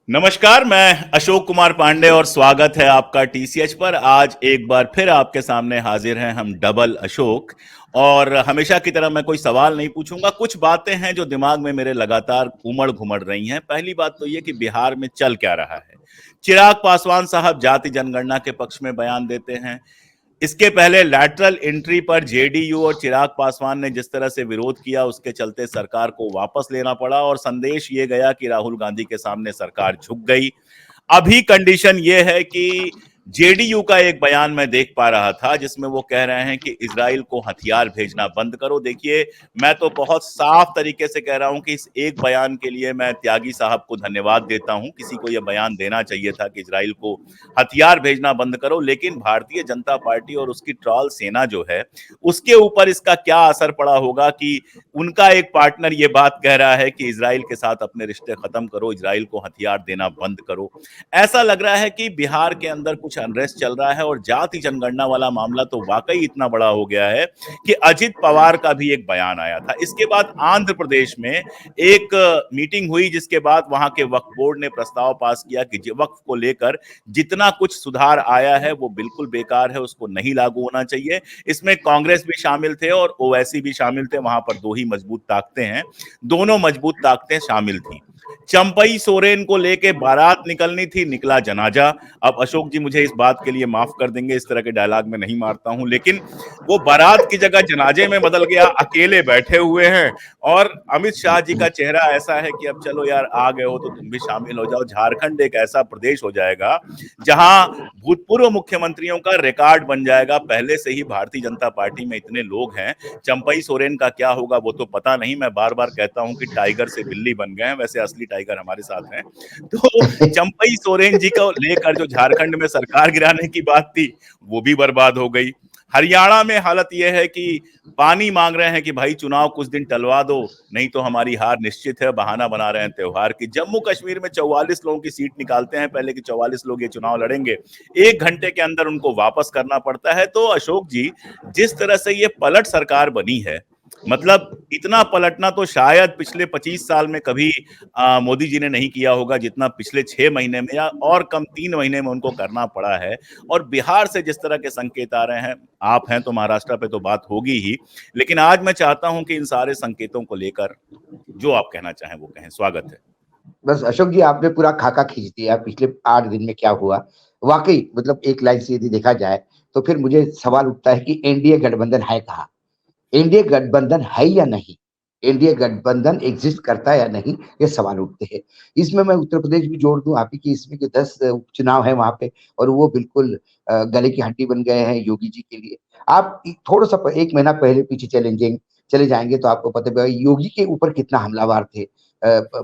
नमस्कार, मैं अशोक कुमार पांडे और स्वागत है आपका टीसीएच पर। आज एक बार फिर आपके सामने हाजिर हैं हम डबल अशोक। और हमेशा की तरह मैं कोई सवाल नहीं पूछूंगा, कुछ बातें हैं जो दिमाग में मेरे लगातार उमड़ घुमड़ रही हैं। पहली बात तो ये कि बिहार में चल क्या रहा है। चिराग पासवान साहब जाति जनगणना के पक्ष में बयान देते हैं। इसके पहले लैटरल एंट्री पर जेडीयू और चिराग पासवान ने जिस तरह से विरोध किया, उसके चलते सरकार को वापस लेना पड़ा और संदेश ये गया कि राहुल गांधी के सामने सरकार झुक गई। अभी कंडीशन ये है कि जेडीयू का एक बयान मैं देख पा रहा था जिसमें वो कह रहे हैं कि इजराइल को हथियार भेजना बंद करो। देखिए, मैं तो बहुत साफ तरीके से कह रहा हूं कि इस एक बयान के लिए मैं त्यागी साहब को धन्यवाद देता हूं। किसी को यह बयान देना चाहिए था कि इजराइल को हथियार भेजना बंद करो, लेकिन भारतीय जनता पार्टी और उसकी ट्रॉल सेना जो है, उसके ऊपर इसका क्या असर पड़ा होगा कि उनका एक पार्टनर ये बात कह रहा है कि इजराइल के साथ अपने रिश्ते खत्म करो, इजराइल को हथियार देना बंद करो। ऐसा लग रहा है कि बिहार के अंदर कुछ अनरेस्ट चल रहा है और जाति जनगणना वाला मामला तो वाकई इतना बड़ा हो गया है कि अजित पवार का भी एक बयान आया था। इसके बाद आंध्र प्रदेश में एक मीटिंग हुई जिसके बाद वहां के वक्फ बोर्ड ने प्रस्ताव पास किया कि वक्फ को लेकर जितना कुछ सुधार आया है वो बिल्कुल बेकार है, उसको नहीं लागू होना चाहिए। इसमें कांग्रेस भी शामिल थे और ओवैसी भी शामिल थे। वहां पर दो ही मजबूत ताकतें हैं, दोनों मजबूत ताकतें शामिल थी। चंपई सोरेन को लेके बारात निकलनी थी, निकला जनाजा। अब अशोक जी मुझे इस बात के लिए माफ कर देंगे, इस तरह के डायलॉग में नहीं मारता हूं, लेकिन वो बारात की जगह जनाजे में बदल गया, अकेले बैठे हुए हैं। और अमित शाह जी का चेहरा ऐसा है कि अब चलो यार, आ गए हो तो तुम भी शामिल हो जाओ। झारखंड एक ऐसा प्रदेश हो जाएगा जहां भूतपूर्व मुख्यमंत्रियों का रिकॉर्ड बन जाएगा। पहले से ही भारतीय जनता पार्टी में इतने लोग हैं, चंपई सोरेन का क्या होगा वो तो पता नहीं। मैं बार बार कहता हूं कि टाइगर से बिल्ली बन गए हैं, वैसे असली टाइगर हमारे साथ हैं। तो चंपई सोरेन जी को लेकर जो झारखंड में सरकार गिराने की बात थी वो भी बर्बाद हो गई। हरियाणा में हालत यह है कि पानी मांग रहे हैं कि भाई चुनाव कुछ दिन टलवा दो, नहीं तो हमारी हार निश्चित है। बहाना बना रहे हैं त्योहार की। जम्मू कश्मीर में 44 लोगों की सीट निकालते हैं पहले कि 44 लोग ये चुनाव लड़ेंगे, 1 घंटे के अंदर उनको वापस करना पड़ता है। तो अशोक जी, जिस तरह से ये पलट सरकार बनी है, मतलब इतना पलटना तो शायद पिछले 25 साल में कभी मोदी जी ने नहीं किया होगा जितना पिछले 6 महीने में, या और कम 3 महीने में उनको करना पड़ा है। और बिहार से जिस तरह के संकेत आ रहे हैं, आप हैं तो महाराष्ट्र पे तो बात होगी ही, लेकिन आज मैं चाहता हूं कि इन सारे संकेतों को लेकर जो आप कहना चाहें वो कहें। स्वागत है। बस अशोक जी, आपने पूरा खाका खींच दिया पिछले 8 दिन में क्या हुआ। वाकई मतलब एक लाइन से यदि देखा जाए तो फिर मुझे सवाल उठता है कि एनडीए गठबंधन है कहाँ? एनडीए गठबंधन है या नहीं? एनडीए गठबंधन एग्जिस्ट करता है या नहीं, ये सवाल उठते हैं। इसमें मैं उत्तर प्रदेश भी जोड़ दूं आप ही की, इसमें कि 10 उपचुनाव है वहां पे और वो बिल्कुल गले की हड्डी बन गए हैं योगी जी के लिए। आप थोड़ा सा 1 महीना पहले पीछे चले जाएंगे तो आपको पता है योगी के ऊपर कितना हमलावर थे।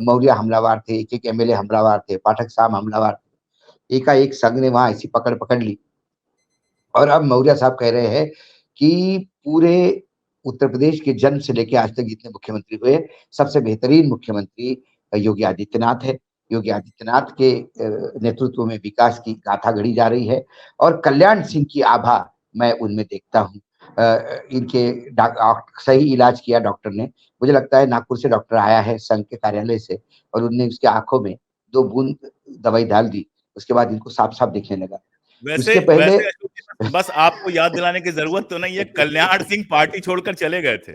मौर्य हमलावर थे, एक एमएलए हमलावर थे, पाठक साहब हमलावर थे। एकाएक संघ ने वहां ऐसी पकड़ पकड़ ली और अब मौर्य साहब कह रहे हैं कि पूरे उत्तर प्रदेश के जन्म से लेकर आज तक जितने मुख्यमंत्री हुए, सबसे बेहतरीन मुख्यमंत्री योगी आदित्यनाथ है। योगी आदित्यनाथ के नेतृत्व में विकास की गाथा गढ़ी जा रही है और कल्याण सिंह की आभा मैं उनमें देखता हूँ। इनके सही इलाज किया डॉक्टर ने। मुझे लगता है नागपुर से डॉक्टर आया है संघ के कार्यालय से और उनने उसके आंखों में 2 बूंद दवाई डाल दी। उसके बाद इनको साफ साफ दिखने लगा। वैसे उसके पहले वैसे अशोक जी, बस आपको याद दिलाने की जरूरत तो नहीं है, कल्याण सिंह पार्टी छोड़कर चले गए थे।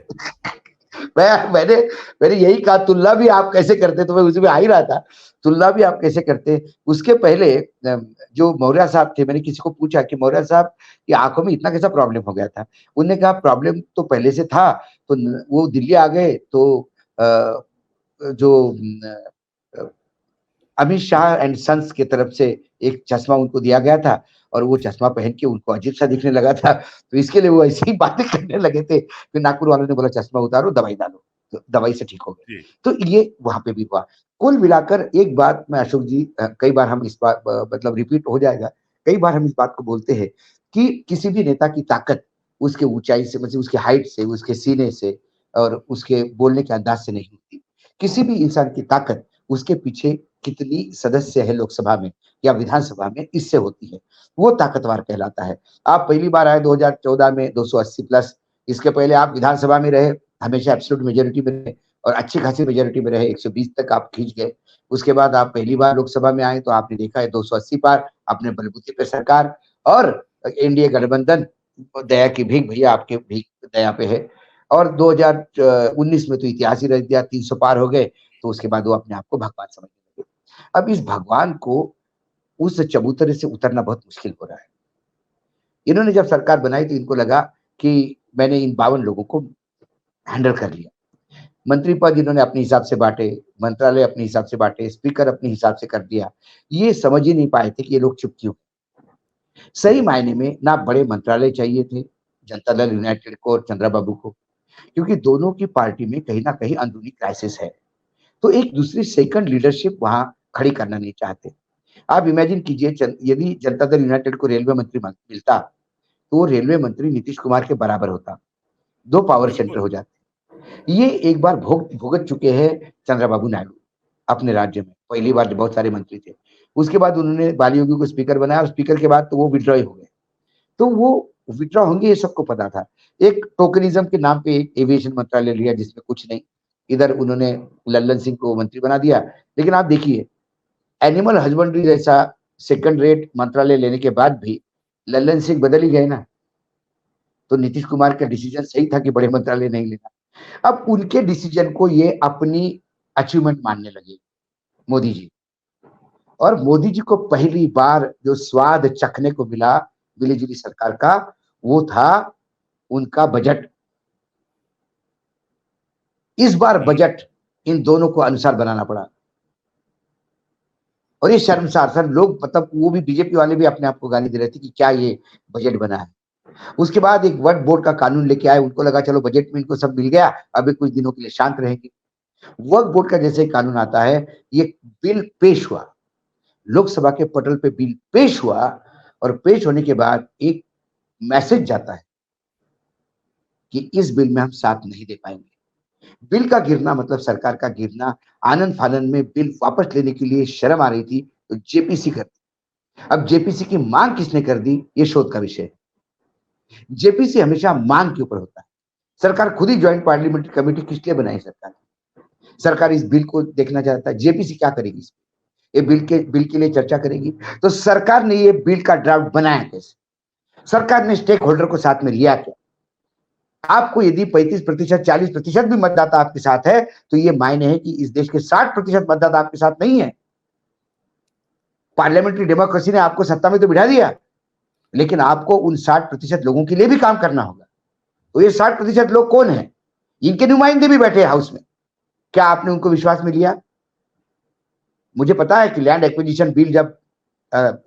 मैंने मैंने यही कहा, तुलना भी आप कैसे करते, तो मैं उसमें आ ही रहा था। तुलना भी आप कैसे करते। उसके पहले जो मौर्य साहब थे, मैंने किसी को पूछा कि मौर्य साहब की आंखों में इतना कैसा प्रॉब्लम हो गया था। उन्होंने कहा प्रॉब्लम तो पहले से था, तो वो दिल्ली आ गए तो जो अमित शाह एंड सन्स की तरफ से एक चश्मा उनको दिया गया था और वो चश्मा पहन के उनको अजीब सा दिखने लगा था, तो इसके लिए वो ऐसी ही बातें करने लगे थे। फिर नागपुर वालों ने बोला चश्मा उतारो, दवाई डालो, तो दवाई से ठीक हो गए। तो ये वहां पे भी हुआ। कुल मिलाकर एक बात मैं अशोक जी, कई बार हम इस बात मतलब रिपीट हो जाएगा, कई बार हम इस बात को बोलते हैं कि किसी भी नेता की ताकत उसके ऊंचाई से, मतलब उसके हाइट से, उसके सीने से और उसके बोलने के अंदाज से नहीं होती। किसी भी इंसान की ताकत उसके पीछे कितनी सदस्य है लोकसभा में या विधानसभा में, इससे होती है। वो ताकतवर कहलाता है। आप पहली बार आए 2014 में 280 प्लस, इसके पहले आप विधानसभा में रहे, हमेशा एब्सोल्यूट मेजोरिटी में रहे और अच्छी खासी मेजोरिटी में रहे, 120 तक आप खींच गए। उसके बाद आप पहली बार लोकसभा में आए तो आपने देखा है 280 पार, अपने बलबूते पे सरकार, और एनडीए गठबंधन दया की भीख, भैया आपके भीख दया पे है। और 2019 में तो इतिहास ही रच दिया, 300 पार हो गए, तो उसके बाद वो अपने आप को भगवान समझने लगे। अब इस भगवान को उस चबूतरे से उतरना बहुत मुश्किल हो रहा है। इन्होंने जब सरकार बनाई तो इनको लगा कि मैंने इन 52 लोगों को हैंडल कर लिया। मंत्री पद इन्होंने अपने हिसाब से बांटे, मंत्रालय अपने हिसाब से बांटे, स्पीकर अपने हिसाब से कर दिया। ये समझ ही नहीं पाए थे कि ये लोग चुप क्यों। सही मायने में ना बड़े मंत्रालय चाहिए थे जनता दल यूनाइटेड को और चंद्रबाबू को, क्योंकि दोनों की पार्टी में कहीं ना कहीं अंदरूनी क्राइसिस है, तो एक दूसरी सेकंड लीडरशिप वहां खड़ी करना नहीं चाहते। आप इमेजिन कीजिए, यदि जनता दल यूनाइटेड को रेलवे मंत्री मिलता तो वो रेलवे मंत्री नीतीश कुमार के बराबर होता, 2 पावर सेंटर बिल्कुल। हो जाते। ये एक बार भुगत चुके हैं चंद्रबाबू नायडू अपने राज्य में, पहली बार जब बहुत सारे मंत्री थे। उसके बाद उन्होंने बाली योगी को स्पीकर बनाया, और स्पीकर के बाद तो वो विड्रॉ हो गए। तो वो विड्रॉ होंगे ये सबको पता था। एक टोकनिज्म के नाम पे एक एविएशन मंत्रालय लिया जिसमें कुछ नहीं, इधर उन्होंने लल्लन सिंह को मंत्री बना दिया। लेकिन आप देखिए, एनिमल हस्बेंड्री जैसा सेकंड रेट मंत्रालय लेने के बाद भी लल्लन सिंह बदल ही गए ना। तो नीतीश कुमार का डिसीजन सही था कि बड़े मंत्रालय नहीं लेना। अब उनके डिसीजन को ये अपनी अचीवमेंट मानने लगे मोदी जी। और मोदी जी को पहली बार जो स्वाद चखने को मिला मिली-जुली सरकार का, वो था उनका बजट। इस बार बजट इन दोनों को अनुसार बनाना पड़ा, और ये शर्मसार सर, लोग मतलब वो भी बीजेपी वाले भी अपने आप को गाली दे रहे थे कि क्या ये बजट बना है। उसके बाद एक वक्फ बोर्ड का कानून लेके आए, उनको लगा चलो बजट में इनको सब मिल गया, अभी कुछ दिनों के लिए शांत रहेंगे। वक्फ बोर्ड का जैसे कानून आता है, ये बिल पेश हुआ, लोकसभा के पटल पे बिल पेश हुआ, और पेश होने के बाद एक मैसेज जाता है कि इस बिल में हम साथ नहीं दे पाएंगे। बिल का गिरना मतलब सरकार का गिरना। आनंद फानंद में बिल वापस लेने के लिए शर्म आ रही थी तो जेपीसी कर दी। अब जेपीसी की मांग किसने कर दी, ये शोध का विषय है। जेपीसी हमेशा मांग के ऊपर होता है। सरकार खुद ही ज्वाइंट पार्लियामेंट्री कमेटी किस लिए बनाई सरकार इस बिल को देखना चाहता है, जेपीसी क्या करेगी इस ये बिल के लिए चर्चा करेगी। तो सरकार ने ये बिल का ड्राफ्ट बनाया कैसे, सरकार ने स्टेक होल्डर को साथ में लिया क्या। आपको यदि 35% 40% भी मतदाता आपके साथ है तो ये मायने है कि इस देश के 60% मतदाता आपके साथ नहीं है। पार्लियामेंट्री डेमोक्रेसी ने आपको सत्ता में तो बिठा दिया, लेकिन आपको उन 60% लोगों के लिए भी काम करना होगा। तो ये 60% लोग कौन है, इनके नुमाइंदे भी बैठे हाउस में, क्या आपने उनको विश्वास में लिया। मुझे पता है कि लैंड एक्विजिशन बिल जब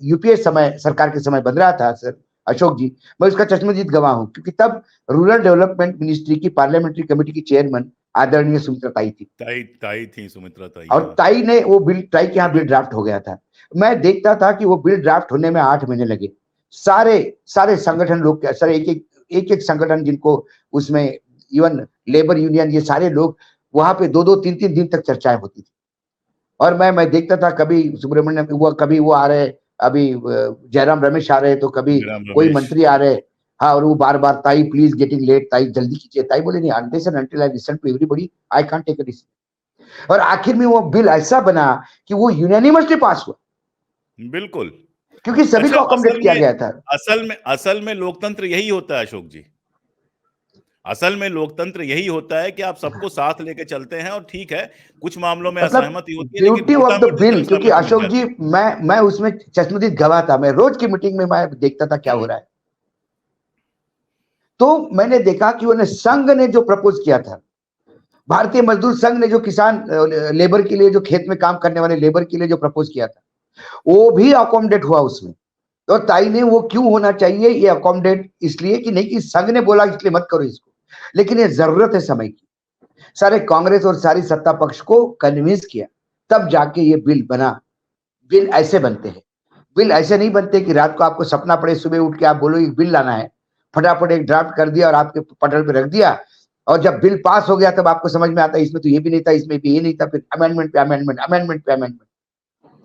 यूपीए समय सरकार के समय बन रहा था सर अशोक जी, मैं उसका चश्मदीद गवाह हूं, क्योंकि तब रूरल डेवलपमेंट मिनिस्ट्री की पार्लियामेंट्री कमेटी की चेयरमैन आदरणीय सुमित्रा ताई थी। ताई थी सुमित्रा ताई, और ताई ने वो बिल, ताई के यहाँ बिल ड्राफ्ट हो गया था। मैं देखता था कि वो बिल ड्राफ्ट होने में 8 महीने लगे। सारे संगठन लोग, सर एक संगठन जिनको उसमें इवन लेबर यूनियन, ये सारे लोग वहां पे 2-2 3-3 दिन तक चर्चाएं होती थी। और मैं देखता था, कभी सुब्रमण्यम कभी वो आ रहे, अभी जयराम रमेश आ रहे, तो कभी कोई मंत्री आ रहे। हाँ, और वो बार-बार ताई प्लीज गेटिंग लेट, ताई जल्दी कीजिए। ताई बोले नहीं, unless until I listen to everybody I can't take a decision. और आखिर में वो बिल ऐसा बना कि वो यूनानिमसली पास हुआ, बिल्कुल, क्योंकि सभी अच्छा, को अकोमोडेट किया गया था। असल में लोकतंत्र यही होता है अशोक जी। असल में लोकतंत्र यही होता है कि आप सबको साथ लेके चलते हैं, और ठीक है कुछ मामलों में मतलब असहमति होती है, लेकिन ब्यूटी ऑफ द मोटा-मोटी बिल, जब क्योंकि सहमति मिल अशोक जाती जी, है। मैं उसमें चश्मदीद गवाह था। मैं रोज की मीटिंग में मैं देखता था क्या हो रहा है। तो मैंने देखा कि उन्हें संघ ने जो प्रपोज किया था, भारतीय मजदूर संघ ने जो किसान लेबर के लिए, जो खेत में काम करने वाले लेबर के लिए जो प्रपोज किया था, वो भी अकोमोडेट हुआ उसमें। तो ताई ने वो क्यों होना चाहिए, ये अकोमोडेट इसलिए कि नहीं कि संघ ने बोला इसलिए मत करो इसको, लेकिन ये जरूरत है समय की। सारे कांग्रेस और सारी सत्ता पक्ष को कन्विंस किया, तब जाके ये बिल बना। बिल ऐसे बनते हैं, बिल ऐसे नहीं बनते कि रात को आपको सपना पड़े, सुबह उठ के आप बोलो एक बिल लाना है, फटाफट एक ड्राफ्ट कर दिया और आपके पटल पे रख दिया, और जब बिल पास हो गया तब आपको समझ में आता है इसमें तो ये भी नहीं था, इसमें भी ये नहीं था, फिर अमेंडमेंट पे अमेंडमेंट, अमेंडमेंट पे अमेंडमेंट।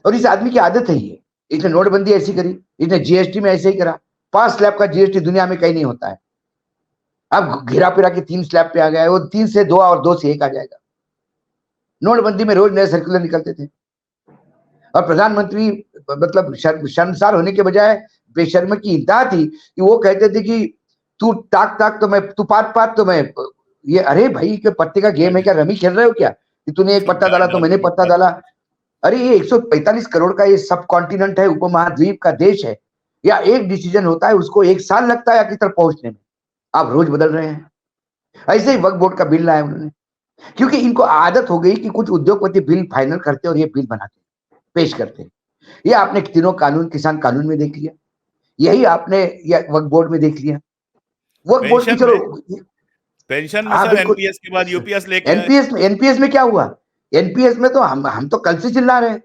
और इस आदमी की आदत है ये, इसने नोटबंदी ऐसी करी, इसने जीएसटी में ऐसे ही करा। 5 स्लैब का जीएसटी दुनिया में कहीं नहीं होता है। अब घिरा पिरा के 3 स्लैब पे आ गया है, वो 3 से 2 और 2 से 1 आ जाएगा। नोटबंदी में रोज नए सर्कुलर निकलते थे, और प्रधानमंत्री मतलब शर्मसार होने के बजाय बेशर्म की इंतहा थी कि वो कहते थे कि तू ताक ताक तो मैं, तू पात पात तो मैं ये। अरे भाई के पत्ते का गेम है क्या, रमी खेल रहे हो क्या कि तूने एक पत्ता डाला तो मैंने पत्ता डाला। अरे ये 145 करोड़ का ये सब कॉन्टिनेंट है, उपमहाद्वीप का देश है, या एक डिसीजन होता है उसको 1 साल लगता है आगे तक पहुंचने में, आप रोज बदल रहे हैं। ऐसे ही वक्फ बोर्ड का बिल लाया उन्होंने, क्योंकि इनको आदत हो गई कि कुछ उद्योगपति बिल फाइनल करते और ये बिल बनाते पेश करते। ये आपने तीनों कानून, किसान कानून में देख लिया, यही आपने वक्फ बोर्ड में देख लिया। वक्फ बोर्ड की चलो पेंशन में सर एनपीएस के बाद यूपीएस लेके एनपीएस में क्या हुआ? एनपीएस में तो हम तो कल से चिल्ला रहे हैं।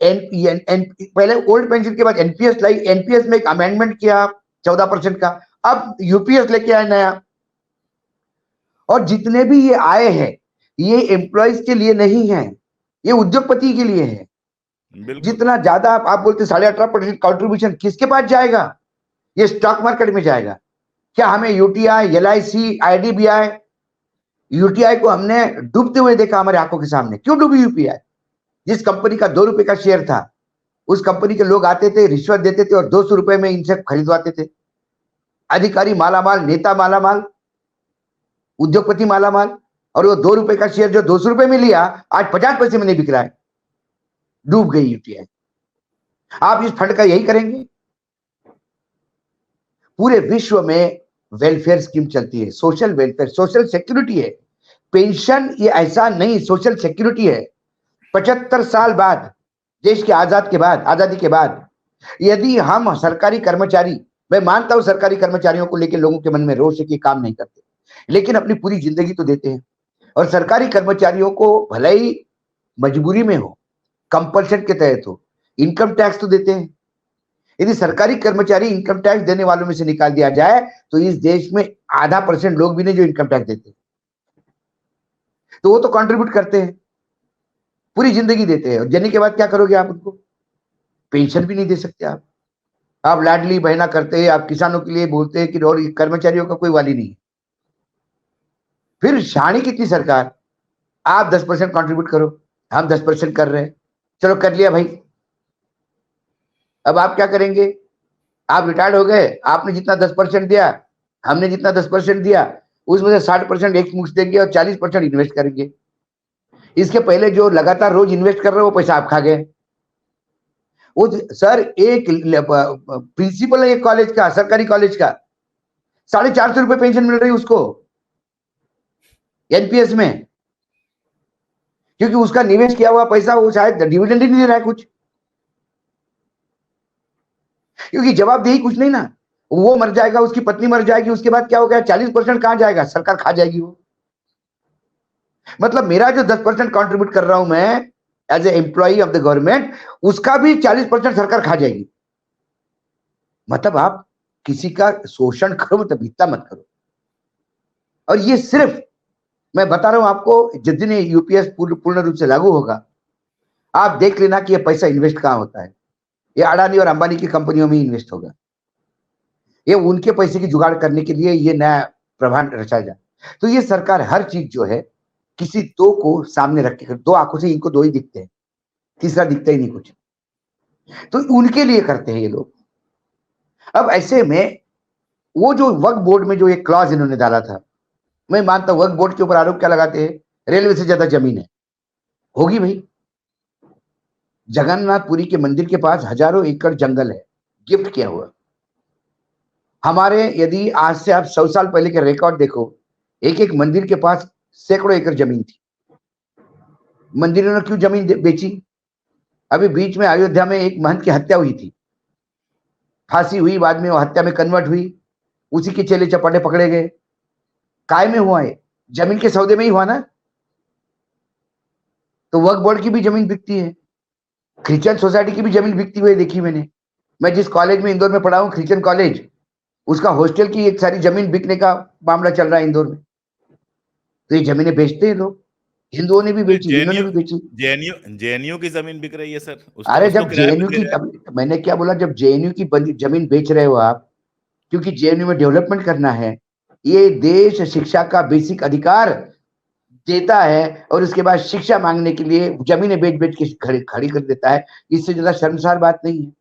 पहले ओल्ड पेंशन के बाद एनपीएस लाई, एनपीएस में एक अमेंडमेंट किया 14% का, अब यूपीएस लेके आए नया। और जितने भी ये आए हैं ये एम्प्लॉयज के लिए नहीं है, ये उद्योगपति के लिए है। जितना ज्यादा आप बोलते 18.5% कॉन्ट्रीब्यूशन किसके पास जाएगा? ये स्टॉक मार्केट में जाएगा। क्या हमें यूटीआई, एलआईसी, आईडीबीआई, यूटीआई को हमने डूबते हुए देखा हमारे आंखों के सामने। क्यों डूबी यूपीआई? जिस कंपनी का 2 रुपए का शेयर था, उस कंपनी के लोग आते थे, रिश्वत देते थे और 200 रुपए में इनसे खरीदवाते थे। अधिकारी मालामाल, नेता मालामाल, उद्योगपति मालामाल, और वो 2 रुपए का शेयर जो 200 रुपए में लिया आज 50 पैसे में नहीं बिक रहा है। डूब गई यूटीआई। आप इस फंड का यही करेंगे? पूरे विश्व में वेलफेयर स्कीम चलती है, सोशल वेलफेयर, सोशल सिक्योरिटी है। पेंशन ये ऐसा नहीं, सोशल सिक्योरिटी है। 75 साल बाद, देश के आजादी के बाद यदि हम सरकारी कर्मचारी, मैं मानता हूं सरकारी कर्मचारियों को लेकर लोगों के मन में रोष है कि काम नहीं करते, लेकिन अपनी पूरी जिंदगी तो देते हैं। और सरकारी कर्मचारियों को भले ही मजबूरी में हो, कंपल्शन के तहत हो, इनकम टैक्स तो देते हैं। यदि सरकारी कर्मचारी इनकम टैक्स देने वालों में से निकाल दिया जाए तो इस देश में आधा % लोग भी नहीं जो इनकम टैक्स देते, तो वो तो कंट्रीब्यूट करते हैं, पूरी जिंदगी देते हैं। और देने के बाद क्या करोगे आप उनको? पेंशन भी नहीं दे सकते आप लाडली बहना करते हैं, आप किसानों के लिए बोलते हैं कि और कर्मचारियों का कोई वाली नहीं। फिर शानी कितनी सरकार, आप 10% कंट्रीब्यूट करो, हम 10% कर रहे हैं, चलो कर लिया भाई। अब आप क्या करेंगे? आप रिटायर्ड हो गए, आपने जितना 10% दिया, हमने जितना 10% दिया, उसमें से 60% एक मुश्त देंगे और 40% इन्वेस्ट करेंगे। इसके पहले जो लगातार रोज इन्वेस्ट कर रहे हो वो पैसा आप खा गए। वो सर एक प्रिंसिपल है एक कॉलेज का, सरकारी कॉलेज का, 450 रुपए पेंशन मिल रही है उसको एनपीएस में, क्योंकि उसका निवेश किया हुआ पैसा वो शायद डिविडेंड ही नहीं दे रहा है कुछ, क्योंकि जवाबदेही कुछ नहीं ना। वो मर जाएगा, उसकी पत्नी मर जाएगी, उसके बाद क्या हो गया? 40% कहां जाएगा? सरकार खा जाएगी वो। मतलब मेरा जो 10% कंट्रीब्यूट कर रहा हूं मैं as a employee of the government, उसका भी 40% सरकार खा जाएगी। मतलब आप किसी का शोषण करो, मतलब इतना मत करो। और ये सिर्फ मैं बता रहा हूं आपको, जिस दिन यूपीएस पूर्ण रूप से लागू होगा, आप देख लेना कि ये पैसा इन्वेस्ट कहां होता है। ये अडानी और अंबानी की कंपनियों में इन्वेस्ट होगा। ये उनके पैसे की जुगाड़ करने के लिए ये नया प्रभाव रचा जाए। तो ये सरकार हर चीज जो है किसी दो को सामने रख के, 2 आंखों से इनको 2 ही दिखते हैं, तीसरा दिखता ही नहीं कुछ, तो उनके लिए करते हैं ये लोग। अब ऐसे में वो जो वक्फ बोर्ड में जो एक क्लॉज इन्होंने डाला था, मैं मानता हूं वक्फ बोर्ड के ऊपर आरोप क्या लगाते हैं? रेलवे से ज्यादा जमीन है। होगी भाई, जगन्नाथपुरी के मंदिर के पास हजारों एकड़ जंगल है, गिफ्ट किया हुआ। हमारे यदि आज से आप 100 साल पहले के रिकॉर्ड देखो, एक एक मंदिर के पास सैकड़ों एकड़ जमीन थी। मंदिरों ने क्यों जमीन बेची? अभी बीच में अयोध्या में एक महंत की हत्या हुई थी, फांसी हुई, बाद में वो हत्या में कन्वर्ट हुई, उसी के चेले चपाटे पकड़े गए। काय में हुआ है? जमीन के सौदे में ही हुआ ना। तो वक्फ बोर्ड की भी जमीन बिकती है, क्रिश्चियन सोसाइटी की भी जमीन बिकती हुई देखी मैंने। मैं जिस कॉलेज में इंदौर में पढ़ा हूं, क्रिश्चियन कॉलेज, उसका हॉस्टल की एक सारी जमीन बिकने का मामला चल रहा है इंदौर में। तो ये जमीनें बेचते हैं लोग, हिंदुओं ने भी बेची, इन्होंने भी बेची। जेएनयू की जमीन बिक रही है सर। अरे जब जेएनयू की, मैंने क्या बोला, जब जेएनयू की जमीन बेच रहे हो आप, क्योंकि जेएनयू में डेवलपमेंट करना है। ये देश शिक्षा का बेसिक अधिकार देता है और उसके बाद शिक्षा मांगने के लिए जमीनें बेच बेच के खड़ी कर देता है, इससे ज्यादा शर्मसार बात नहीं है।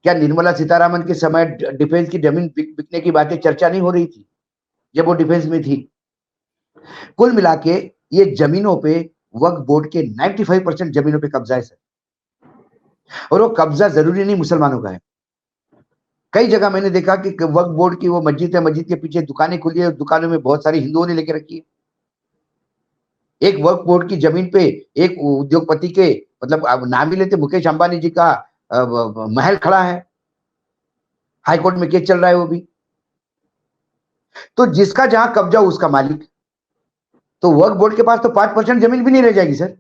क्या निर्मला सीतारामन के समय डिफेंस की जमीन बिकने की बातें चर्चा नहीं हो रही थी जब वो डिफेंस में थी? कुल मिला के ये जमीनों पे वक्फ बोर्ड के 95% जमीनों पे कब्जा है सर, और वो कब्जा जरूरी नहीं मुसलमानों का है। कई जगह मैंने देखा कि वक्फ बोर्ड की वो मस्जिद है, मस्जिद के पीछे दुकानें खुली है, दुकानों में बहुत सारी हिंदुओं ने लेके रखी है। एक वक्फ बोर्ड की जमीन पे एक उद्योगपति के, मतलब अब नाम ही लेते, मुकेश अंबानी जी का महल खड़ा है, हाईकोर्ट में केस चल रहा है वो भी। तो जिसका जहां कब्जा उसका मालिक, तो वक्फ बोर्ड के पास तो 5% जमीन भी नहीं रह जाएगी सर।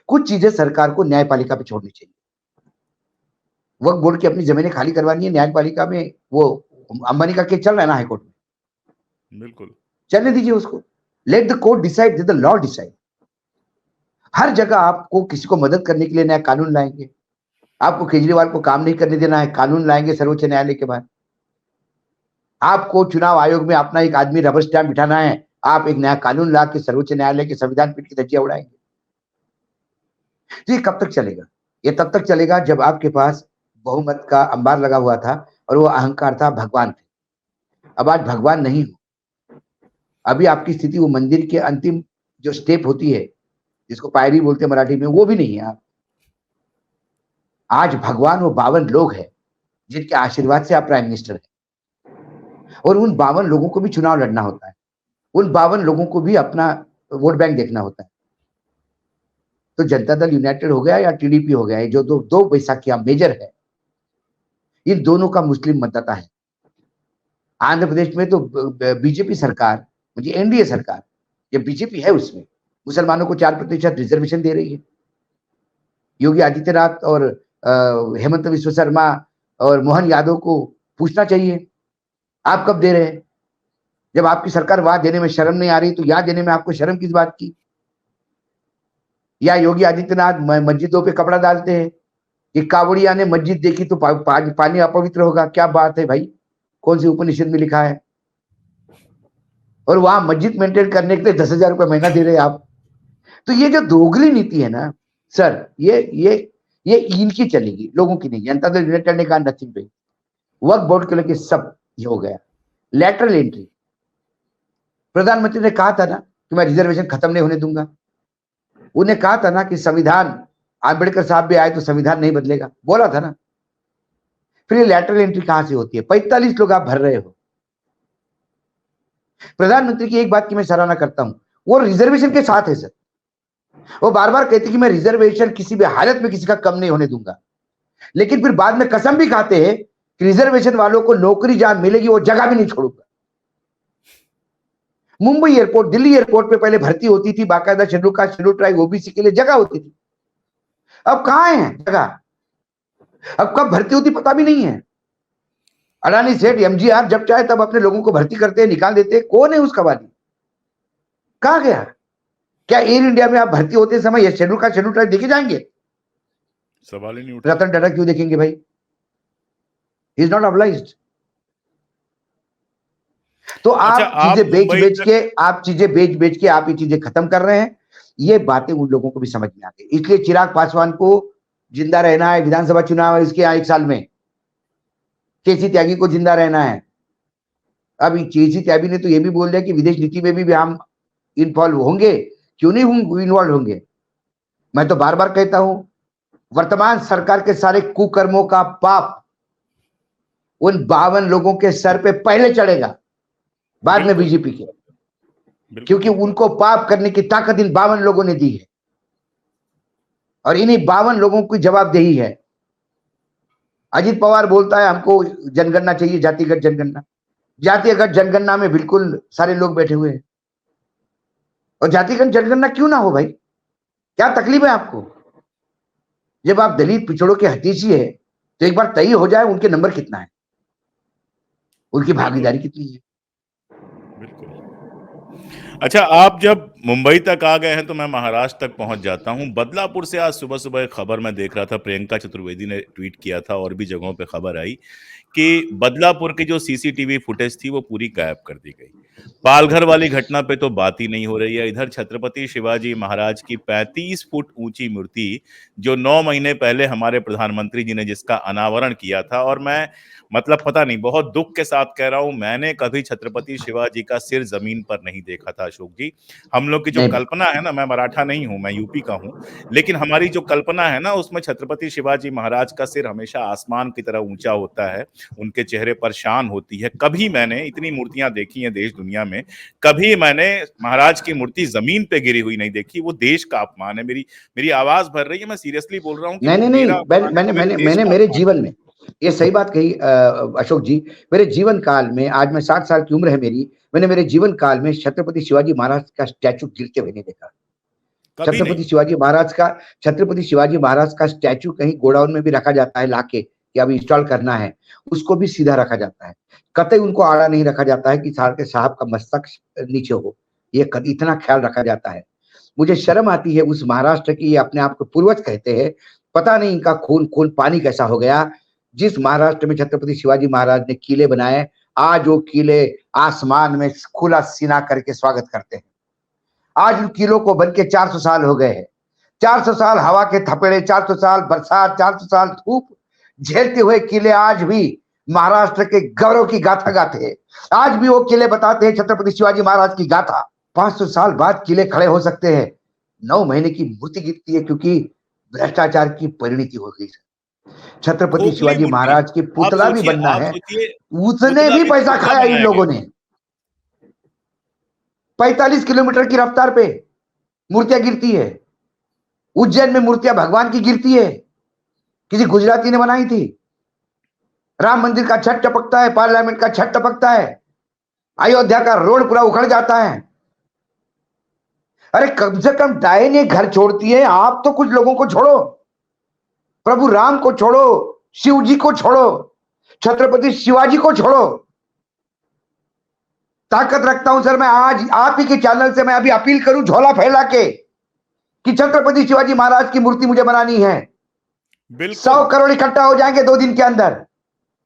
कुछ चीजें सरकार को न्यायपालिका पे छोड़नी चाहिए। वक्फ बोर्ड की अपनी जमीनें खाली करवानी है, न्यायपालिका में वो अंबानी का केस चल रहा है ना हाईकोर्ट में, बिल्कुल चलने दीजिए उसको। Let the court decide, the law decide. हर जगह आपको किसी को मदद करने के लिए नया कानून लाएंगे, आपको केजरीवाल को काम नहीं करने देना है, कानून लाएंगे सर्वोच्च न्यायालय के बाद। आपको चुनाव आयोग में अपना एक आदमी रबर स्टैंप बिठाना है, आप एक नया कानून ला के सर्वोच्च न्यायालय के संविधान पीठ की धज्जियां उड़ाएंगे। तो ये कब तक चलेगा? ये तब तक चलेगा जब आपके पास बहुमत का अंबार लगा हुआ था और वो अहंकार था, भगवान थे। अब आज भगवान नहीं हो, अभी आपकी स्थिति वो मंदिर के अंतिम जो स्टेप होती है, जिसको पायरी बोलते हैं मराठी में, वो भी नहीं है आप। आज भगवान वो 52 लोग हैं जिनके आशीर्वाद से आप प्राइम मिनिस्टर हैं, और उन 52 लोगों को भी चुनाव लड़ना होता है, उन 52 लोगों को भी अपना वोट बैंक देखना होता है। तो जनता दल यूनाइटेड हो गया या टीडीपी हो गया, ये जो दो बैसाखियां मेजर है, इन दोनों का मुस्लिम मतदाता है। आंध्र प्रदेश में तो बीजेपी सरकार, मुझे एनडीए सरकार, ये बीजेपी है, उसमें मुसलमानों को 4% रिजर्वेशन दे रही है। योगी आदित्यनाथ और हेमंत विश्व शर्मा और मोहन यादव को पूछना चाहिए, आप कब दे रहे हैं? जब आपकी सरकार वहां देने में शर्म नहीं आ रही, तो यहां देने में आपको शर्म किस बात की? या योगी आदित्यनाथ मस्जिदों पे कपड़ा डालते हैं कि कावड़िया ने मस्जिद देखी तो पानी अपवित्र होगा। क्या बात है भाई, कौन सी उपनिषद में लिखा है? और वहां मस्जिद मेंटेन करने के लिए 10,000 रुपए महीना दे रहे हैं आप। तो ये जो दोगली नीति है ना सर, ये इनकी चलेगी, लोगों की नहीं। जनता दल यूनाइटेड ने कहा नथिंग पे, वक्फ बोर्ड के लेके सब ये हो गया। लेटरल एंट्री, प्रधानमंत्री ने कहा था ना कि मैं रिजर्वेशन खत्म नहीं होने दूंगा। उन्हें कहा था ना कि संविधान, आंबेडकर साहब भी आए तो संविधान नहीं बदलेगा, बोला था ना। फिर ये लेटरल एंट्री कहां से होती है? 45 लोग आप भर रहे हो। प्रधानमंत्री की एक बात की मैं सराहना करता हूं, वो रिजर्वेशन के साथ है सर। वो बार बार कहते कि मैं रिजर्वेशन किसी भी हालत में किसी का कम नहीं होने दूंगा, लेकिन फिर बाद में कसम भी खाते हैं कि रिजर्वेशन वालों को नौकरी जहां मिलेगी वो जगह भी नहीं छोड़ूंगा। मुंबई एयरपोर्ट, दिल्ली एयरपोर्ट पे पहले भर्ती होती थी, बाकायदा schedule caste, schedule tribe, OBC के लिए जगह होती थी। अब कहां है जगह? अब कब भर्ती होती पता भी नहीं है। अडानी सेठ, एमजीआर जब चाहे तब अपने लोगों को भर्ती करते हैं, निकाल देते हैं। कौन है उसका वादी? कहां गया? क्या एयर इंडिया में आप भर्ती होते समय ये शेड्यूल कास्ट, शेड्यूल ट्राइब देखे जाएंगे? सवाल ही नहीं उठा। रतन टाटा क्यों देखेंगे भाई? He is not obliged. तो अच्छा, आप चीजें बेच बेच के आप ये चीजें खत्म कर रहे हैं। ये बातें उन लोगों को भी समझ में आ गई, इसलिए चिराग पासवान को जिंदा रहना है। विधानसभा चुनाव है इसके यहाँ 1 साल में, केसी त्यागी को जिंदा रहना है। अब केसी त्यागी ने तो ये भी बोल दिया कि विदेश नीति में भी हम इन्वॉल्व होंगे। क्यों नहीं इन्वॉल्व होंगे? मैं तो बार बार कहता हूं, वर्तमान सरकार के सारे कुकर्मों का पाप उन 52 लोगों के सर पे पहले चढ़ेगा, बाद में बीजेपी के, क्योंकि उनको पाप करने की ताकत इन 52 लोगों ने दी है, और इन्हीं 52 लोगों की जवाबदेही है। अजित पवार बोलता है हमको जनगणना चाहिए, जातिगत जनगणना। जातिगत जनगणना में बिल्कुल सारे लोग बैठे हुए हैं, और जातिगत जनगणना क्यों ना हो भाई? क्या तकलीफ है आपको? जब आप दलित पिछड़ों के हतीशी है तो एक बार तय हो जाए उनके नंबर कितना है, उनकी भागीदारी कितनी है। बिल्कुल। अच्छा, आप जब मुंबई तक आ गए हैं तो मैं महाराष्ट्र तक पहुंच जाता हूं। बदलापुर से आज सुबह सुबह एक खबर मैं देख रहा था, प्रियंका चतुर्वेदी ने ट्वीट किया था और भी जगहों पे खबर आई कि बदलापुर की जो सीसीटीवी फुटेज थी वो पूरी गायब कर दी गई। पालघर वाली घटना पे तो बात ही नहीं हो रही है। इधर छत्रपति शिवाजी महाराज की 35 फुट ऊंची मूर्ति जो 9 महीने पहले हमारे प्रधानमंत्री जी ने जिसका अनावरण किया था, और मैं मतलब पता नहीं, बहुत दुख के साथ कह रहा हूं, मैंने कभी छत्रपति शिवाजी का सिर जमीन पर नहीं देखा था अशोक जी। हम लोग की जो नहीं, कल्पना है ना, मैं मराठा नहीं हूं, मैं यूपी का हूं, लेकिन हमारी जो कल्पना है ना उसमें छत्रपति शिवाजी महाराज का सिर हमेशा आसमान की तरह ऊंचा होता है, उनके चेहरे पर शान होती है। कभी मैंने इतनी मूर्तियां देखी हैं देश दुनिया में, कभी मैंने महाराज की मूर्ति जमीन पे गिरी हुई नहीं देखी। वो देश का अपमान है। मेरी मेरी आवाज भर रही है, मैं सीरियसली बोल रहा हूँ कि नहीं, वो नहीं, नहीं, मेरा अपमान है, मैंने पूरे मैंने देश मैंने का मेरे अपमान जीवन में ये सही बात कही अशोक जी। मेरे जीवन काल में, आज मैं 60 साल की उम्र है मेरी, मैंने मेरे जीवन काल में छत्रपति शिवाजी महाराज का स्टैचू गिरते हुए नहीं देखा। है। कभी नहीं। छत्रपति शिवाजी महाराज का स्टैचू कहीं गोडाउन में भी रखा जाता है लाके, कि अब इंस्टॉल करना है, उसको भी सीधा रखा जाता है। कतई उनको आड़ा नहीं रखा जाता है कि साहब का मस्तक नीचे हो। ये इतना ख्याल रखा जाता है। मुझे शर्म आती है उस महाराष्ट्र की, ये अपने आप को पूर्वज कहते हैं, पता नहीं इनका खून खून पानी कैसा हो गया। जिस महाराष्ट्र में छत्रपति शिवाजी महाराज ने किले बनाए, आज वो किले आसमान में खुला सीना करके स्वागत करते हैं। आज उन किलों को बन के 400 साल हो गए हैं। 400 साल हवा के थपेड़े, 400 साल बरसात, 400 साल धूप झेलते हुए किले आज भी महाराष्ट्र के गौरव की गाथा गाते हैं। आज भी वो किले बताते हैं छत्रपति शिवाजी महाराज की गाथा। 500 साल बाद किले खड़े हो सकते हैं। 9 महीने की मूर्ति गिरती है क्योंकि भ्रष्टाचार की परिणति हो गई। छत्रपति खोखली शिवाजी मूर्ति। महाराज की पुतला भी बनना आप है, सोचिए, उसने पुतला भी भी पैसा खोखला खाया इन बनाया गया। लोगों ने। 45 किलोमीटर की रफ्तार पे मूर्तियां गिरती है। उज्जैन में मूर्तियां भगवान की गिरती है, किसी गुजराती ने बनाई थी। राम मंदिर का छत टपकता है, पार्लियामेंट का छत टपकता है, अयोध्या का रोड पूरा उखड़ जाता है। अरे कम से कम डायने घर छोड़ती है, आप तो कुछ लोगों को छोड़ो, प्रभु राम को छोड़ो, शिव जी को छोड़ो, छत्रपति शिवाजी को छोड़ो। ताकत रखता हूं सर मैं आज आप ही के चैनल से, मैं अभी अपील करूं झोला फैला के कि छत्रपति शिवाजी महाराज की मूर्ति मुझे बनानी है। 100 करोड़ इकट्ठा हो जाएंगे 2 दिन के अंदर।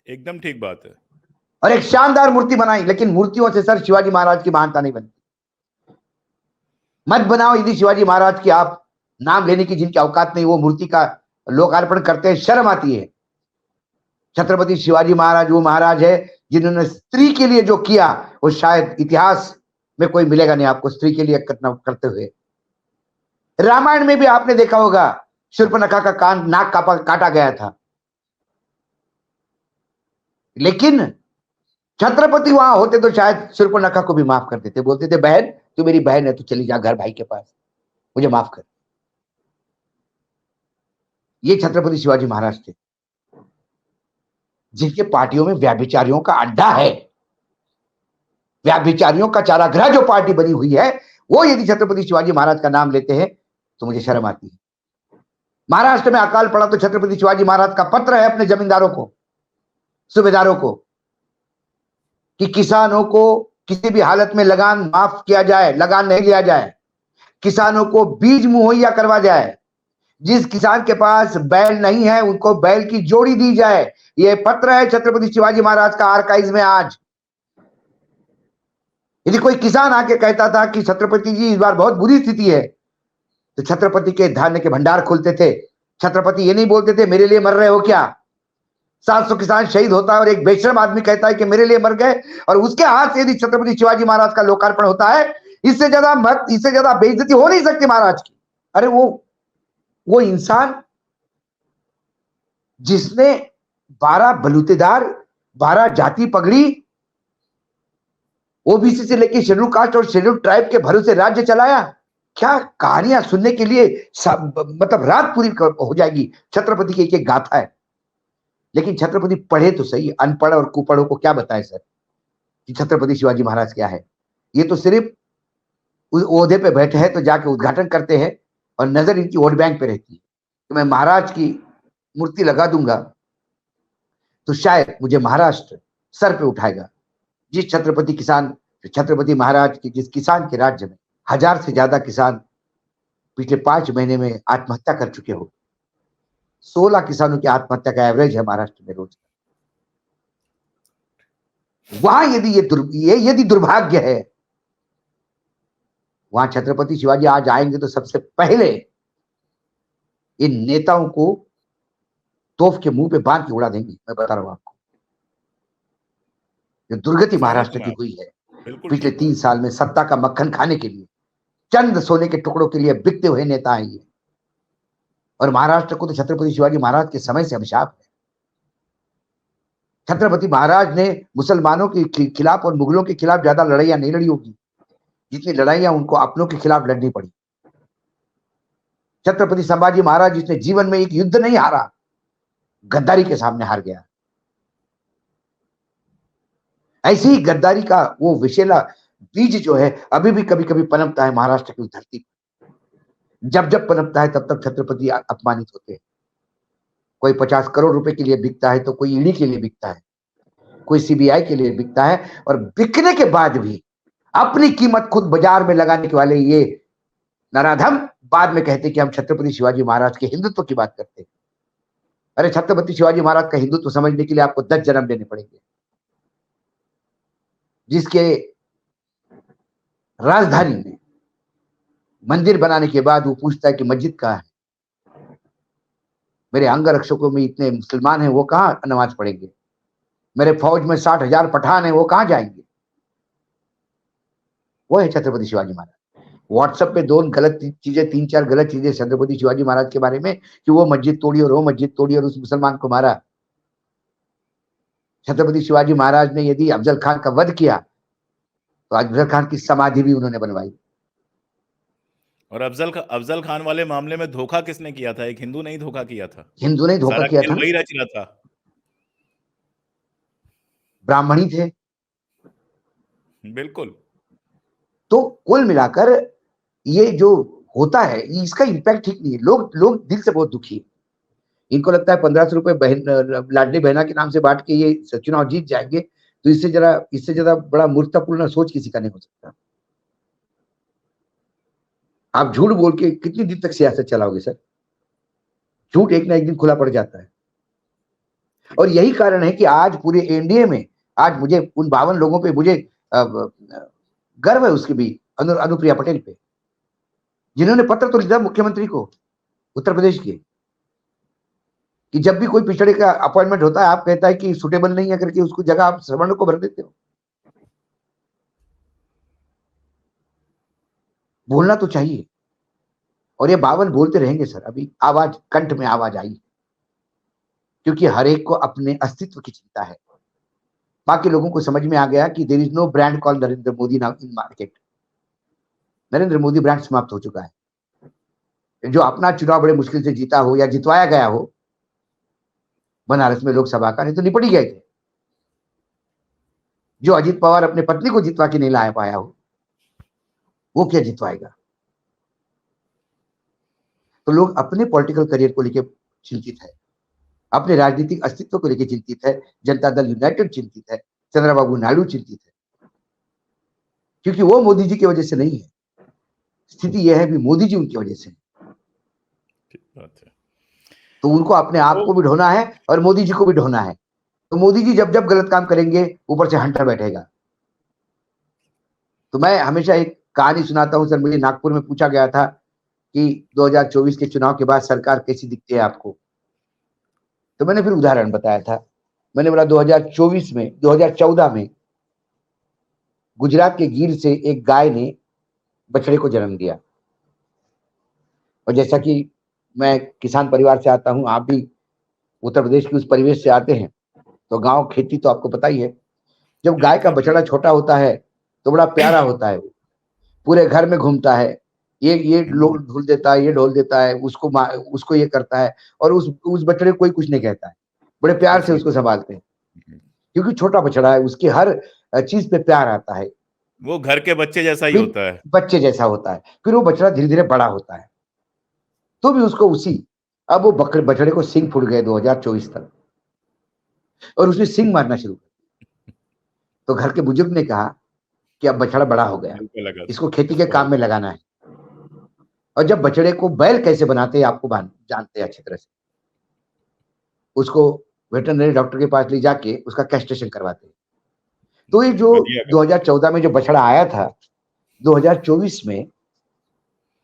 एकदम ठीक बात है। और एक शानदार मूर्ति बनाई, लेकिन मूर्तियों से सर शिवाजी महाराज की महानता नहीं बनती। मत बनाओ यदि शिवाजी महाराज की आप नाम लेने की जिनकी औकात नहीं, वो मूर्ति का लोकार्पण करते हैं, शर्म आती है। छत्रपति शिवाजी महाराज वो महाराज है जिन्होंने स्त्री के लिए जो किया वो शायद इतिहास में कोई मिलेगा नहीं आपको स्त्री के लिए करते हुए। रामायण में भी आपने देखा होगा शूर्पणखा का कान नाक काटा गया था, लेकिन छत्रपति वहां होते तो शायद शूर्पणखा को भी माफ कर देते, बोलते थे बहन तू मेरी बहन है, तू चली जा घर भाई के पास, मुझे माफ कर। ये छत्रपति शिवाजी महाराज थे जिनके पार्टियों में व्याभिचारियों का अड्डा है, व्याभिचारियों का चारागृह जो पार्टी बनी हुई है, वो यदि छत्रपति शिवाजी महाराज का नाम लेते हैं तो मुझे शर्म आती है। महाराष्ट्र में अकाल पड़ा तो छत्रपति शिवाजी महाराज का पत्र है अपने जमींदारों को, सूबेदारों को, कि किसानों को किसी भी हालत में लगान माफ किया जाए, लगान नहीं लिया जाए, किसानों को बीज मुहैया करवा जाए, जिस किसान के पास बैल नहीं है उनको बैल की जोड़ी दी जाए। यह पत्र है छत्रपति शिवाजी महाराज का आर्काइव में आज। यदि कोई किसान आके कहता था कि छत्रपति जी इस बार बहुत बुरी स्थिति है, तो छत्रपति के धान्य के भंडार खोलते थे। छत्रपति ये नहीं बोलते थे मेरे लिए मर रहे हो क्या। 700 किसान शहीद होता है और एक बेशरम आदमी कहता है कि मेरे लिए मर गए, और उसके हाथ से यदि छत्रपति शिवाजी महाराज का लोकार्पण होता है, इससे ज्यादा बेइज्जती हो नहीं सकती महाराज की। अरे वो इंसान जिसने 12 बलूतेदार, 12 जाति पगड़ी, ओबीसी से लेकर शेड्यूल कास्ट और शेड्यूल ट्राइब के भरोसे राज्य चलाया। क्या कहानियां सुनने के लिए मतलब रात पूरी हो जाएगी। छत्रपति की एक गाथा है, लेकिन छत्रपति पढ़े तो सही, अनपढ़ और कुपढ़ों को क्या बताएं सर कि छत्रपति शिवाजी महाराज क्या है। ये तो सिर्फ ओहदे पे बैठे हैं तो जाके उद्घाटन करते हैं और नजर इनकी वोट बैंक पे रहती है। तो मैं महाराज की मूर्ति लगा दूंगा तो शायद मुझे महाराष्ट्र सर पे उठाएगा। जिस छत्रपति महाराज की जिस किसान के राज्य में 1000 से ज्यादा किसान पिछले 5 महीने में आत्महत्या कर चुके हो। 16 किसानों की आत्महत्या का एवरेज है महाराष्ट्र में रोज। वहां यदि दुर्भाग्य है, वहां छत्रपति शिवाजी आज आएंगे तो सबसे पहले इन नेताओं को तोफ के मुंह पे बांध के उड़ा देंगे। मैं बता रहा हूं आपको, जो दुर्गति समझ महाराष्ट्र में की हुई है बिल्कुल पिछले ठीक 3 बात। साल में, सत्ता का मक्खन खाने के लिए, चंद सोने के टुकड़ों के लिए बिकते हुए नेता हैं ये। और महाराष्ट्र को तो छत्रपति शिवाजी महाराज के समय से अभिशाप है। छत्रपति महाराज ने मुसलमानों के खिलाफ और मुगलों के खिलाफ ज्यादा लड़ाइयां नहीं लड़ी होगी जितनी लड़ाइयां उनको अपनों के खिलाफ लड़नी पड़ी। छत्रपति संभाजी महाराज जिसने जीवन में एक युद्ध नहीं हारा, गद्दारी के सामने हार गया। ऐसी ही गद्दारी का वो विषैला बीज जो है अभी भी कभी कभी पनपता है महाराष्ट्र की उस धरती पर। जब जब पनपता है तब तब छत्रपति अपमानित होते हैं। कोई 50 करोड़ रुपए के लिए बिकता है तो कोई ईडी के लिए बिकता है, कोई सीबीआई के लिए बिकता है। और बिकने के बाद भी अपनी कीमत खुद बाजार में लगाने के वाले ये नराधम बाद में कहते कि हम छत्रपति शिवाजी महाराज के हिंदुत्व की बात करते हैं। अरे छत्रपति शिवाजी महाराज का हिंदुत्व समझने के लिए आपको 10 जन्म लेने पड़ेंगे। जिसके राजधानी में मंदिर बनाने के बाद वो पूछता है कि मस्जिद कहाँ है, मेरे अंगरक्षकों में इतने मुसलमान हैं, वो कहाँ नमाज पढ़ेंगे, मेरे फौज में 60,000 पठान हैं, वो कहाँ जाएंगे। वो है छत्रपति शिवाजी महाराज। व्हाट्सएप पे 2 गलत चीजें, 3-4 गलत चीजें छत्रपति शिवाजी महाराज के बारे में कि वो मस्जिद तोड़ी और वो मस्जिद तोड़ी और उस मुसलमान को मारा। छत्रपति शिवाजी महाराज ने यदि अफजल खान का वध किया तो अफजल खान की समाधि भी उन्होंने बनवाई। और अफजल खान वाले मामले में धोखा किसने किया था? एक हिंदू नहीं धोखा किया था, हिंदू ने धोखा सारा किया खेल था, वही रच रहा था। ब्राह्मणी थे। बिल्कुल। तो कुल मिलाकर ये जो होता है इसका इम्पैक्ट ठीक नहीं है। लोग लोग दिल से बहुत दुखी है। इनको लगता है 1500 रुपए बहन लाडली बहना के नाम से बांट के ये चुनाव जीत जाएंगे। तो इससे ज्यादा बड़ा मूर्खतापूर्ण सोच किसी का नहीं हो सकता। आप झूठ बोल के कितनी दिन तक सियासत चलाओगे सर? झूठ एक ना एक दिन खुला पड़ जाता है। और यही कारण है कि आज पूरे एनडीए में आज मुझे उन 52 लोगों पे मुझे गर्व है उसके भी, अनुप्रिया पटेल पे, जिन्होंने पत्र तो लिखा मुख्यमंत्री को उत्तर प्रदेश के कि जब भी कोई पिछड़े का अपॉइंटमेंट होता है आप कहता है कि सुटेबल नहीं है करके उसको जगह आप सवर्णों को भर देते हो। बोलना तो चाहिए। और ये 52 बोलते रहेंगे सर। अभी आवाज, कंठ में आवाज आई, क्योंकि हर एक को अपने अस्तित्व की चिंता है। बाकी लोगों को समझ में आ गया कि there is no brand call Narendra Modi now in market. Narendra Modi brand समाप्त हो चुका है। जो अपना चुनाव बड़े मुश्किल से जीता हो या जितवाया गया हो बनारस में लोकसभा का, नहीं तो निपट ही गए थे। जो अजीत पवार अपने पत्नी को जितवा के नहीं ला पाया हो वो क्या जितवाएगा। तो लोग अपने पॉलिटिकल करियर को लेकर चिंतित है, अपने राजनीतिक अस्तित्व को लेकर चिंतित है। जनता दल यूनाइटेड चिंतित है, चंद्रबाबू नायडू चिंतित है, क्योंकि वो मोदी जी की वजह से नहीं है। स्थिति यह है भी मोदी जी उनकी वजह से। ठीक बात है। तो उनको अपने आप को भी ढोना है और मोदी जी को भी ढोना है। तो मोदी जी जब जब गलत काम करेंगे ऊपर से हंटर बैठेगा। तो मैं हमेशा एक कहानी सुनाता हूं सर। मुझे नागपुर में पूछा गया था कि 2024 के चुनाव के बाद सरकार कैसी दिखती है आपको। तो मैंने फिर उदाहरण बताया था। मैंने बोला 2014 में गुजरात के गिर से एक गाय ने बछड़े को जन्म दिया। और जैसा कि मैं किसान परिवार से आता हूं, आप भी उत्तर प्रदेश की उस परिवेश से आते हैं, तो गांव खेती तो आपको पता ही है। जब गाय का बछड़ा छोटा होता है तो बड़ा प्यारा होता है। पूरे घर में घूमता है, ये ढोल देता है, ये ढोल देता है, उसको ये करता है। और उस बछड़े को कोई कुछ नहीं कहता है, बड़े प्यार से उसको संभालते हैं, क्योंकि छोटा बछड़ा है, उसकी हर चीज पे प्यार आता है। वो घर के बच्चे जैसा ही होता है, बच्चे जैसा होता है। फिर वो बछड़ा धीरे धीरे बड़ा होता है, तो भी उसको अब वो बछड़े को सिंग फूट गए 2024 तक, और उसने सिंग मारना शुरू कर। तो घर के बुजुर्ग ने कहा कि अब बछड़ा बड़ा हो गया, बिल्कुल लगा था। इसको खेती के काम में लगाना है। और जब बछड़े को बैल कैसे बनाते हैं आपको जानते हैं अच्छी तरह से। उसको वेटरनरी डॉक्टर के पास ले जाके उसका कैस्ट्रेशन करवाते हैं। तो ये जो बढ़िया 2014 में जो बछड़ा आया था, 2024 में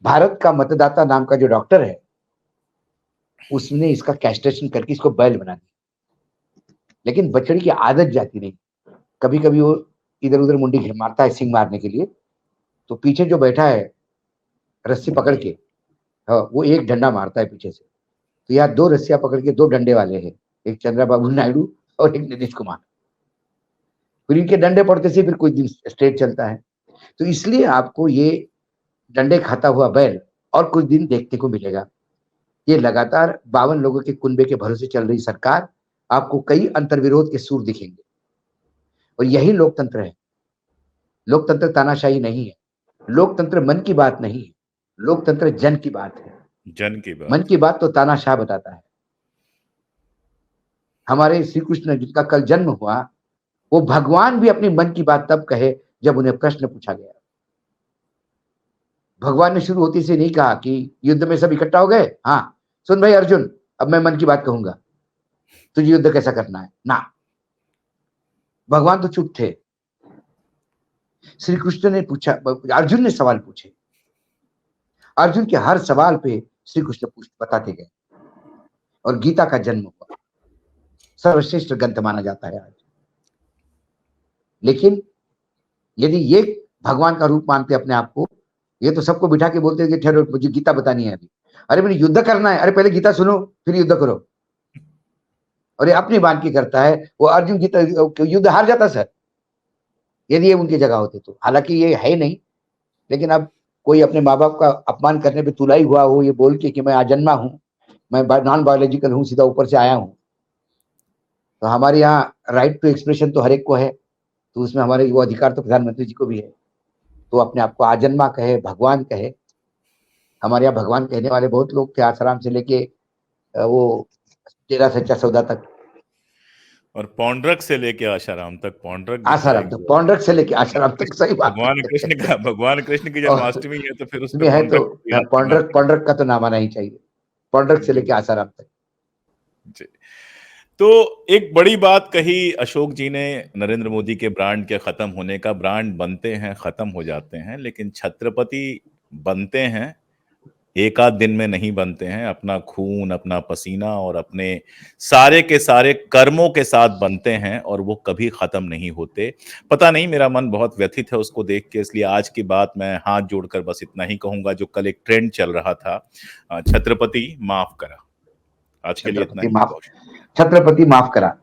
भारत का मतदाता नाम का जो डॉक्टर है, उसने इसका कैस्ट्रेशन करके इसको बैल बना दिया। लेकिन बछड़ी की आदत जाती नहीं, कभी कभी वो इधर उधर मुंडी मारता है सिंग मारने के लिए, तो पीछे जो बैठा है रस्सी पकड़ के, हाँ, वो एक डंडा मारता है पीछे से। तो यहाँ 2 रस्सियां पकड़ के 2 डंडे वाले हैं, एक चंद्रबाबू नायडू और एक नीतीश कुमार। फिर इनके डंडे पड़ते से फिर कुछ दिन स्ट्रेट चलता है। तो इसलिए आपको ये डंडे खाता हुआ बैल और कुछ दिन देखने को मिलेगा। ये लगातार 52 लोगों के कुनबे के भरोसे चल रही सरकार, आपको कई अंतर्विरोध के सुर दिखेंगे। और यही लोकतंत्र है। लोकतंत्र तानाशाही नहीं है, लोकतंत्र मन की बात नहीं है, लोकतंत्र जन की बात है। जन की बात। मन की बात तो तानाशाह बताता है। हमारे श्री कृष्ण जिनका कल जन्म हुआ, वो भगवान भी अपनी मन की बात तब कहे जब उन्हें प्रश्न पूछा गया। भगवान ने शुरू होती से नहीं कहा कि युद्ध में सब इकट्ठा हो गए, हाँ सुन भाई अर्जुन, अब मैं मन की बात कहूंगा, तुझे युद्ध कैसा करना है ना। भगवान तो चुप थे। श्री कृष्ण ने पूछा, अर्जुन ने सवाल पूछे, अर्जुन के हर सवाल पे श्री कृष्ण बताते गए और गीता का जन्म हुआ। सर्वश्रेष्ठ ग्रंथ माना जाता है आज। लेकिन यदि ये भगवान का रूप मानते अपने आप को, ये तो सबको बिठा के बोलते हैं कि ठहरो मुझे गीता बतानी है अभी। अरे मुझे युद्ध करना है, अरे पहले गीता सुनो फिर युद्ध करो। और ये अपनी बात की करता है। वो अर्जुन गीता युद्ध हार जाता सर, यदि ये उनकी जगह होते तो। हालांकि ये है नहीं, लेकिन अब कोई अपने माँ बाप का अपमान करने पे तुलाई हुआ हो, ये बोल के कि मैं अजन्मा हूं, मैं नॉन बायोलॉजिकल हूं, सीधा ऊपर से आया हूं। तो हमारे यहाँ राइट टू एक्सप्रेशन तो हर एक को है, तो उसमें हमारे वो अधिकार तो प्रधानमंत्री जी को भी है। तो अपने आप को आजन्मा कहे, भगवान कहे। हमारे यहाँ भगवान कहने वाले बहुत लोग थे, आसाराम से लेके वो तेरा सच्चा सौदा तक, और पौंड्रक से लेके आशाराम तक। पौंड्रक आसाराम तक, पौंड्रक से लेके आसाराम तक, सही बात। भगवान कृष्ण की जन्माष्टमी है तो फिर उस पे है तो पौंड्रक का तो नाम आना ही चाहिए, पौंड्रक से लेके आसाराम तक। जी। तो एक बड़ी बात कही अशोक जी ने, नरेंद्र मोदी के ब्रांड के खत्म होने का। ब्रांड बनते हैं, खत्म हो जाते हैं, लेकिन छत्रपति बनते हैं, एक आध दिन में नहीं बनते हैं। अपना खून, अपना पसीना और अपने सारे के सारे कर्मों के साथ बनते हैं और वो कभी खत्म नहीं होते। पता नहीं, मेरा मन बहुत व्यथित है उसको देख के। इसलिए आज की बात मैं हाथ जोड़कर बस इतना ही कहूंगा, जो कल एक ट्रेंड चल रहा था, छत्रपति माफ करा। आज के लिए इतना ही। छत्रपति माफ करा।